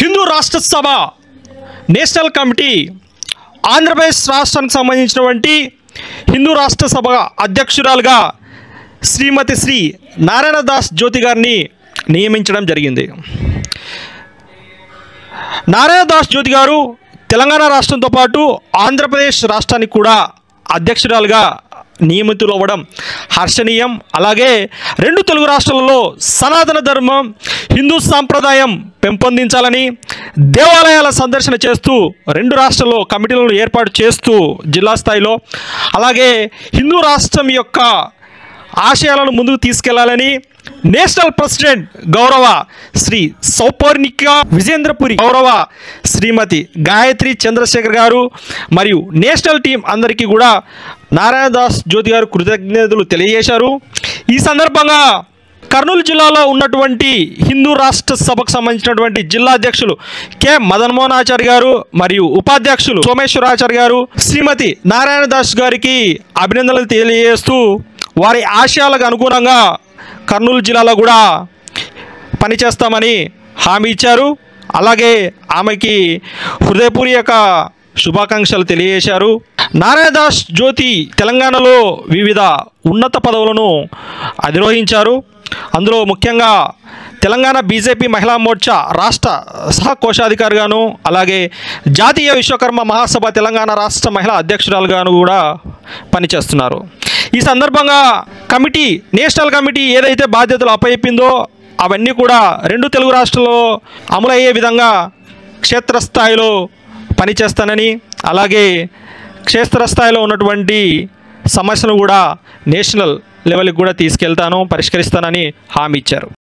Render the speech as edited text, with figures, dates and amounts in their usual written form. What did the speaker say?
హిందూ రాష్ట్ర సభ national committee Andhra Pradesh రాష్ట్రానికి సంబంధించినటువంటి హిందూ రాష్ట్ర సభ అధ్యక్షురాలుగా శ్రీమతి శ్రీ నారాయణ దాస్ జ్యోతి గారిని నియమించడం జరిగింది. నారాయణ దాస్ జ్యోతి గారు తెలంగాణ రాష్ట్రంతో పాటు ఆంధ్రప్రదేశ్ రాష్ట్రానికి కూడా అధ్యక్షురాలుగా నియమితులవ్వడం హర్షణీయం. అలాగే రెండు తెలుగు రాష్ట్రాలలో సనాతన ధర్మం హిందూ సాంప్రదాయం పెంపొందించాలని దేవాలయాల సందర్శన చేస్తూ రెండు రాష్ట్రాల్లో కమిటీలను ఏర్పాటు చేస్తూ జిల్లా స్థాయిలో అలాగే హిందూ రాష్ట్రం యొక్క ఆశయాలను ముందుకు తీసుకెళ్లాలని నేషనల్ ప్రెసిడెంట్ గౌరవ శ్రీ సౌపర్ణిక విజేంద్రపురి, గౌరవ శ్రీమతి గాయత్రి చంద్రశేఖర్ గారు మరియు నేషనల్ టీం అందరికీ కూడా నారాయణ దాస్ జ్యోతి గారు కృతజ్ఞతలు తెలియజేశారు. ఈ సందర్భంగా కర్నూలు జిల్లాలో ఉన్నటువంటి హిందూ రాష్ట్ర సభకు సంబంధించినటువంటి జిల్లా అధ్యక్షులు కె మదన్మోహన్ ఆచార్య గారు మరియు ఉపాధ్యక్షులు సోమేశ్వరాచార్య గారు శ్రీమతి నారాయణ దాస్ గారికి అభినందనలు తెలియజేస్తూ వారి ఆశయాలకు అనుగుణంగా కర్నూలు జిల్లాలో కూడా పనిచేస్తామని హామీ ఇచ్చారు. అలాగే ఆమెకి హృదయపూర్వక శుభాకాంక్షలు తెలియజేశారు. నారాయణ దాస్ జ్యోతి తెలంగాణలో వివిధ ఉన్నత పదవులను అధిరోహించారు. అందులో ముఖ్యంగా తెలంగాణ బీజేపీ మహిళా మోర్చా రాష్ట్ర సహ కోశాధికారిగాను అలాగే జాతీయ విశ్వకర్మ మహాసభ తెలంగాణ రాష్ట్ర మహిళా అధ్యక్షురాలుగాను కూడా పనిచేస్తున్నారు. ఈ సందర్భంగా కమిటీ నేషనల్ కమిటీ ఏదైతే బాధ్యతలు అప్పచెప్పిందో అవన్నీ కూడా రెండు తెలుగు రాష్ట్రాల్లో అమలయ్యే విధంగా క్షేత్రస్థాయిలో పనిచేస్తానని అలాగే క్షేత్రస్థాయిలో ఉన్నటువంటి సమస్యలు కూడా నేషనల్ లెవెల్కి కూడా తీసుకెళ్తాను, పరిష్కరిస్తానని హామీ ఇచ్చారు.